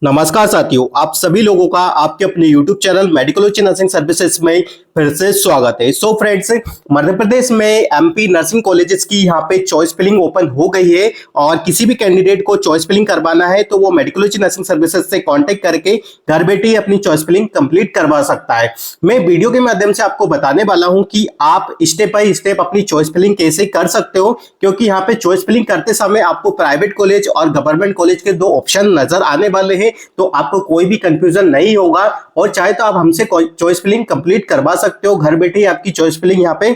नमस्कार साथियों, आप सभी लोगों का आपके अपने YouTube चैनल मेडिकोलॉजी नर्सिंग सर्विसेज में फिर से स्वागत है। सो फ्रेंड्स, मध्य प्रदेश में एमपी नर्सिंग कॉलेजेस की यहाँ पे चॉइस फिलिंग ओपन हो गई है और किसी भी कैंडिडेट को चॉइस फिलिंग करवाना है तो वो मेडिकोलॉजी नर्सिंग सर्विसेज से कांटेक्ट करके घर बैठे ही अपनी चॉइस फिलिंग कंप्लीट करवा सकता है। मैं वीडियो के माध्यम से आपको बताने वाला हूँ कि आप स्टेप बाय स्टेप अपनी चॉइस फिलिंग कैसे कर सकते हो, क्योंकि यहाँ पे चॉइस फिलिंग करते समय आपको प्राइवेट कॉलेज और गवर्नमेंट कॉलेज के दो ऑप्शन नजर आने वाले हैं, तो आपको कोई भी कंफ्यूजन नहीं होगा। और चाहे तो आप हमसे चॉइस फिलिंग कंप्लीट करवा सकते हो, घर बैठे ही आपकी चॉइस फिलिंग यहाँ पे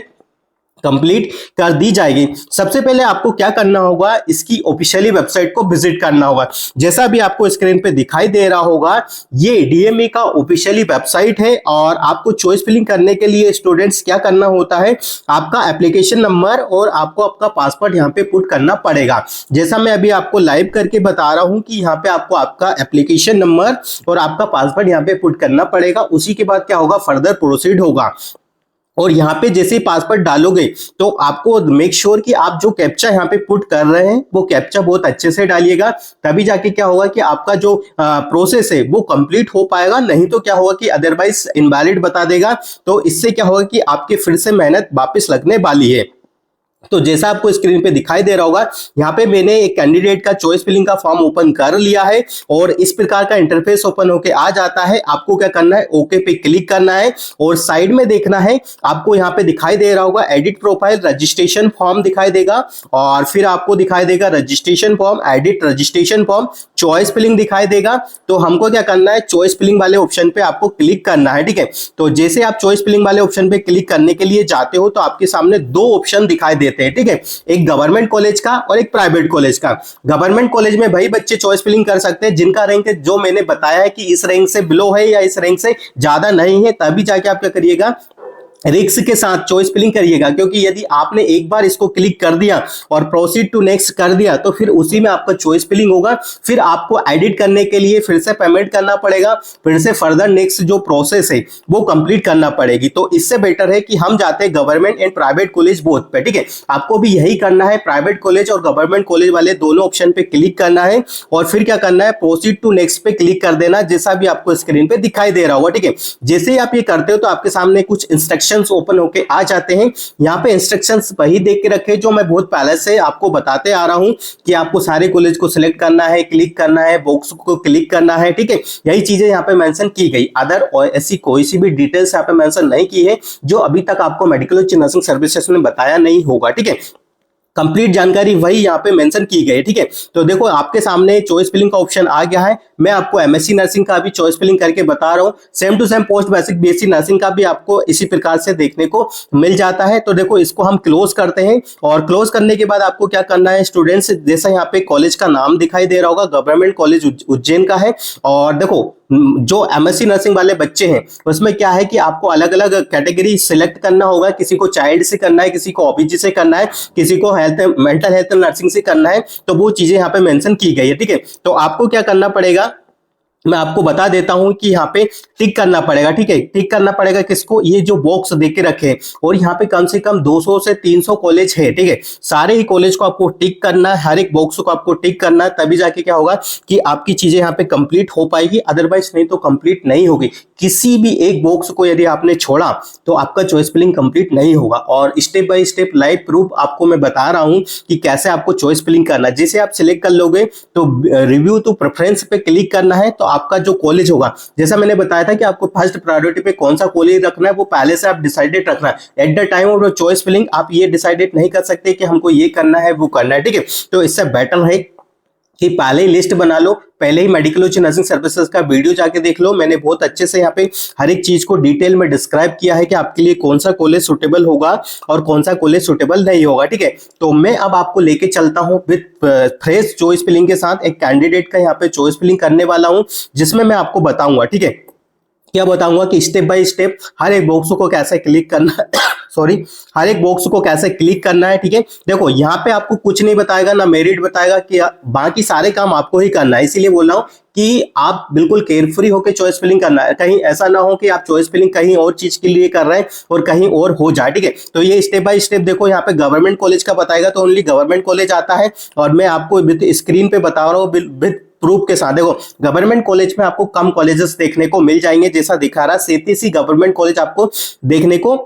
कंप्लीट कर दी जाएगी। सबसे पहले आपको क्या करना होगा, इसकी ऑफिशियली वेबसाइट को विजिट करना होगा। जैसा अभी आपको स्क्रीन पे दिखाई दे रहा होगा, ये डीएमई का ऑफिशियली वेबसाइट है और आपको चॉइस फिलिंग करने के लिए स्टूडेंट्स क्या करना होता है, आपका एप्लीकेशन नंबर और आपको आपका पासवर्ड यहाँ पे पुट करना पड़ेगा। जैसा मैं अभी आपको लाइव करके बता रहा हूं कि यहाँ पे आपको आपका एप्लीकेशन नंबर और आपका पासवर्ड यहाँ पे पुट करना पड़ेगा। उसी के बाद क्या होगा, फर्दर प्रोसीड होगा। और यहाँ पे जैसे ही पासवर्ड डालोगे तो आपको मेक श्योर कि आप जो कैप्चा यहाँ पे पुट कर रहे हैं वो कैप्चा बहुत अच्छे से डालिएगा, तभी जाके क्या होगा कि आपका जो प्रोसेस है वो कंप्लीट हो पाएगा। नहीं तो क्या होगा कि अदरवाइज इनवैलिड बता देगा, तो इससे क्या होगा कि आपके फिर से मेहनत वापस लगने वाली है। तो जैसा आपको स्क्रीन पे दिखाई दे रहा होगा, यहाँ पे मैंने एक कैंडिडेट का चॉइस फिलिंग का फॉर्म ओपन कर लिया है और इस प्रकार का इंटरफेस ओपन होके आ जाता है। आपको क्या करना है, ओके पे क्लिक करना है और साइड में देखना है, आपको यहाँ पे दिखाई दे रहा होगा एडिट प्रोफाइल रजिस्ट्रेशन फॉर्म दिखाई देगा और फिर आपको दिखाई देगा registration form, edit registration form, choice filling दिखाई देगा। तो हमको क्या करना है, चॉइस फिलिंग वाले ऑप्शन पे आपको क्लिक करना है। ठीक है, तो जैसे आप चॉइस फिलिंग वाले ऑप्शन पे क्लिक करने के लिए जाते हो तो आपके सामने दो ऑप्शन दिखाई देते हैं। ठीक है, एक गवर्नमेंट कॉलेज का और एक प्राइवेट कॉलेज का। गवर्नमेंट कॉलेज में भाई बच्चे चॉइस फिलिंग कर सकते हैं जिनका रैंक जो मैंने बताया है कि इस रैंक से बिलो है या इस रैंक से ज्यादा नहीं है, तभी जाके आप क्या करिएगा, रिक्स के साथ चॉइस फिलिंग करिएगा। क्योंकि यदि आपने एक बार इसको क्लिक कर दिया और प्रोसीड टू नेक्स्ट कर दिया तो फिर उसी में आपका चॉइस फिलिंग होगा। फिर आपको एडिट करने के लिए फिर से पेमेंट करना पड़ेगा, फिर से फर्दर नेक्स्ट जो प्रोसेस है वो कंप्लीट करना पड़ेगी। तो इससे बेटर है कि हम जाते हैं government and private college both पे। ठीक है, आपको भी यही करना है, प्राइवेट कॉलेज और गवर्नमेंट कॉलेज वाले दोनों ऑप्शन पे क्लिक करना है और फिर क्या करना है, प्रोसीड टू नेक्स्ट पे क्लिक कर देना, जैसा भी आपको स्क्रीन पे दिखाई दे रहा होगा। ठीक है, जैसे ही आप ये करते हो तो आपके सामने कुछ इंस्ट्रक्शन ओपन होके आ जाते हैं। यहाँ पे इंस्ट्रक्शंस वही देख के रखे जो मैं बहुत पहले से आपको बताते आ रहा हूं कि आपको सारे कॉलेज को सिलेक्ट करना है, क्लिक करना है, बॉक्स को क्लिक करना है। ठीक है, यही चीजें यहाँ पे मेंशन की गई। अदर और ऐसी कोई सी भी डिटेल्स यहाँ पे मेंशन नहीं की है जो अभी तक आपको मेडिकल नर्सिंग सर्विसेज में बताया नहीं होगा। ठीक है, कंप्लीट जानकारी वही यहाँ पे मेंशन की गई है। ठीक है, तो देखो आपके सामने चॉइस फिलिंग का ऑप्शन आ गया है। मैं आपको एमएससी नर्सिंग का भी चॉइस फिलिंग करके बता रहा हूँ, same to same post basic BSc nursing का भी आपको इसी प्रकार से देखने को मिल जाता है। तो देखो इसको हम क्लोज करते हैं और क्लोज करने के बाद आपको क्या करना है, स्टूडेंट्स जैसा यहाँ पे कॉलेज का नाम दिखाई दे रहा होगा, गवर्नमेंट कॉलेज उज्जैन का है। और देखो जो एमएससी नर्सिंग वाले बच्चे हैं उसमें क्या है कि आपको अलग अलग कैटेगरी सिलेक्ट करना होगा। किसी को चाइल्ड से करना है, किसी को ओबीजी से करना है, किसी को हेल्थ मेंटल हेल्थ नर्सिंग से करना है। तो वो चीजें यहाँ पे मेंशन की गई है। ठीक है, तो आपको क्या करना पड़ेगा, मैं आपको बता देता हूं कि यहाँ पे टिक करना पड़ेगा। ठीक है, टिक करना पड़ेगा किसको, ये जो बॉक्स देके रखे हैं और यहाँ पे कम से कम 200 से 300 कॉलेज है। ठीक है, सारे ही कॉलेज को आपको टिक करना है, हर एक बॉक्स को आपको टिक करना है, तभी जाके क्या होगा कि आपकी चीजें यहाँ पे कंप्लीट हो पाएगी, अदरवाइज नहीं तो कंप्लीट नहीं होगी। किसी भी एक बॉक्स को यदि आपने छोड़ा तो आपका चॉइस फिलिंग कंप्लीट नहीं होगा। और step by step live proof आपको मैं बता रहा हूं कि कैसे आपको चॉइस फिलिंग करना है। जैसे आप सिलेक्ट कर लोगे तो रिव्यू टू प्रेफरेंस पे क्लिक करना है, तो आपका जो कॉलेज होगा, जैसा मैंने बताया था कि आपको फर्स्ट प्रायोरिटी पे कौन सा कॉलेज रखना है वो पहले से आप डिसाइडेड रखना है। At the time of choice filling आप ये डिसाइडेड नहीं कर सकते कि हमको ये करना है वो करना है। ठीक है, तो इससे बेटर है कि पहले ही लिस्ट बना लो, पहले ही मेडिकल नर्सिंग सर्विसेज का वीडियो जाके देख लो। मैंने बहुत अच्छे से यहाँ पे हर एक चीज को डिटेल में डिस्क्राइब किया है कि आपके लिए कौन सा कॉलेज सुटेबल होगा और कौन सा कॉलेज सुटेबल नहीं होगा। ठीक है, तो मैं अब आपको लेके चलता हूँ विद फ्रेश चॉइस फिलिंग के साथ, एक कैंडिडेट का यहाँ पे चॉइस फिलिंग करने वाला हूँ जिसमें मैं आपको बताऊंगा। ठीक है, क्या बताऊंगा कि स्टेप बाय स्टेप हर एक बॉक्स को कैसे क्लिक करना है सॉरी, हर एक बॉक्स को कैसे क्लिक करना है। ठीक है, देखो यहाँ पे आपको कुछ नहीं बताएगा, ना मेरिट बताएगा, कि बाकी सारे काम आपको ही करना है। इसीलिए बोल रहा हूँ कि आप बिल्कुल केयरफ्री होकर चॉइस फिलिंग करना है। कहीं ऐसा ना हो कि आप चॉइस फिलिंग कहीं और चीज के लिए कर रहे हैं और कहीं और हो जाए। ठीक है, तो ये स्टेप बाय स्टेप देखो, यहाँ पे गवर्नमेंट कॉलेज का बताएगा तो ओनली गवर्नमेंट कॉलेज आता है और मैं आपको स्क्रीन पे बता रहा हूँ विद प्रूफ के साथ। देखो गवर्नमेंट कॉलेज में आपको कम कॉलेजेस देखने को मिल जाएंगे, जैसा दिखा रहा है सीटीसी गवर्नमेंट कॉलेज आपको देखने को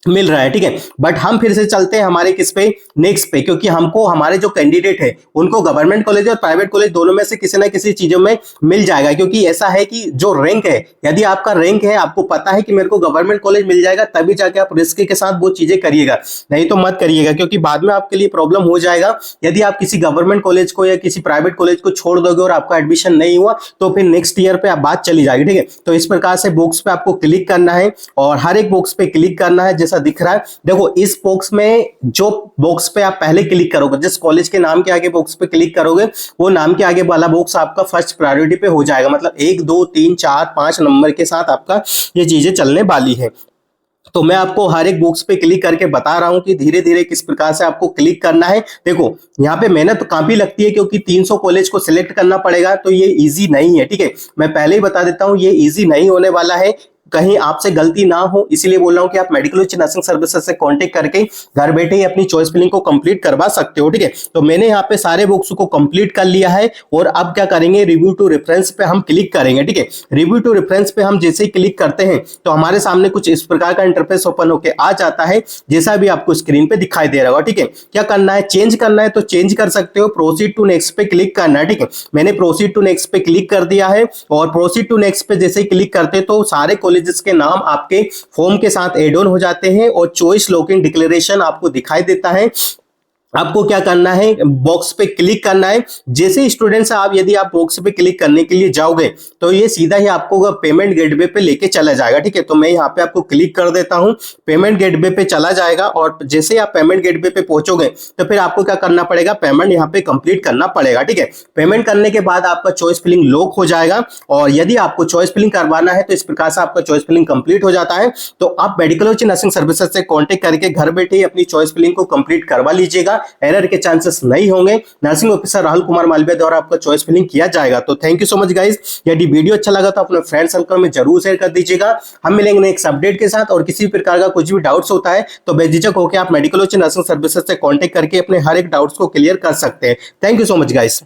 मिल रहा है, ठीक है। बट हम फिर से चलते हैं हमारे किस पे, नेक्स्ट पे, क्योंकि हमको हमारे जो कैंडिडेट है उनको गवर्नमेंट कॉलेज और प्राइवेट कॉलेज दोनों में से किसी ना किसी चीजों में मिल जाएगा। क्योंकि ऐसा है कि जो रैंक है, यदि आपका रैंक है, आपको पता है कि मेरे को गवर्नमेंट कॉलेज मिल जाएगा, तभी जाके आप रिस्क के साथ वो चीजें करिएगा, नहीं तो मत करिएगा, क्योंकि बाद में आपके लिए प्रॉब्लम हो जाएगा। यदि आप किसी गवर्नमेंट कॉलेज को या किसी प्राइवेट कॉलेज को छोड़ दोगे और आपका एडमिशन नहीं हुआ तो फिर नेक्स्ट ईयर पे आप बात चली जाएगी, ठीक है। तो इस प्रकार से बॉक्स पे आपको क्लिक करना है और हर एक बॉक्स पे क्लिक करना है जैसा दिख रहा है। देखो इस बॉक्स में जो बॉक्स पे आप पहले क्लिक करोगे, जिस कॉलेज के नाम के आगे बॉक्स पे क्लिक करोगे, वो नाम के आगे वाला बॉक्स आपका फर्स्ट प्रायोरिटी पे हो जाएगा। मतलब 1 2 3 4 5 नंबर के साथ आपका ये चीजें चलने वाली है। तो मैं आपको हर एक बॉक्स पे क्लिक करके बता रहा हूं कि धीरे धीरे किस प्रकार से आपको क्लिक करना है। देखो यहाँ पे मेहनत काफी लगती है, क्योंकि 300 कॉलेज को सिलेक्ट करना पड़ेगा, तो ये इजी नहीं है, ठीक है। मैं पहले ही बता देता हूं ये इजी नहीं होने वाला है, कहीं आपसे गलती ना हो इसलिए बोल रहा हूं कि आप मेडिकल उच्च नर्सिंग सर्विसेज से कांटेक्ट करके घर बैठे ही अपनी चॉइस फिलिंग को कंप्लीट करवा सकते हो, ठीक है। तो मैंने यहाँ पे सारे बुक्स को कंप्लीट कर लिया है और अब क्या करेंगे, रिव्यू टू रेफरेंस पे हम क्लिक करेंगे, ठीक है। रिव्यू टू रेफरेंस पे हम जैसे ही क्लिक करते हैं तो हमारे सामने कुछ इस प्रकार का इंटरफेस ओपन होकर आ जाता है, जैसा भी आपको स्क्रीन पे दिखाई दे रहा होगा, ठीक है। क्या करना है, चेंज करना है तो चेंज कर सकते हो, प्रोसीड टू नेक्स्ट पे क्लिक करना है, ठीक है। मैंने प्रोसीड टू नेक्स्ट पे क्लिक कर दिया है और प्रोसीड टू नेक्स्ट पे जैसे ही क्लिक करते तो सारे कॉलेजेस के नाम आपके फॉर्म के साथ एड ऑन हो जाते हैं और चॉइस लॉकिंग डिक्लेरेशन आपको दिखाई देता है। आपको क्या करना है, बॉक्स पे क्लिक करना है। जैसे स्टूडेंट्स आप यदि आप बॉक्स पे क्लिक करने के लिए जाओगे तो ये सीधा ही आपको पेमेंट गेटवे पे लेके चला जाएगा, ठीक है। तो मैं यहाँ पे आपको क्लिक कर देता हूँ, पेमेंट गेटवे पे चला जाएगा और जैसे आप पेमेंट गेटवे पे पहुंचोगे तो फिर आपको क्या करना पड़ेगा, पेमेंट यहाँ पे कंप्लीट करना पड़ेगा, ठीक है। पेमेंट करने के बाद आपका चॉइस फिलिंग लॉक हो जाएगा और यदि आपको चॉइस फिलिंग करवाना है तो इस प्रकार से आपका चॉइस फिलिंग कंप्लीट हो जाता है। तो आप मेडिकल उच्च नर्सिंग सर्विसेज से कॉन्टेक्ट करके घर बैठे ही अपनी चॉइस फिलिंग को कंप्लीट करवा लीजिएगा, एरर के चांसेस नहीं होंगे। नर्सिंग ऑफिसर राहुल कुमार मालवीय द्वारा आपका चॉइस फिलिंग किया जाएगा। तो thank you so much guys, यदि वीडियो अच्छा लगा तो अपने फ्रेंड सर्कल में जरूर शेयर कर दीजिएगा। हम मिलेंगे नेक्स्ट अपडेट के साथ और किसी प्रकार का कुछ भी डाउट्स होता है तो बेझिझक होकर आप मेडिकल उच्च नर्सिंग सर्विसेज से कॉन्टेक्ट करके अपने हर एक डाउट्स को क्लियर कर सकते हैं। Thank you so much guys.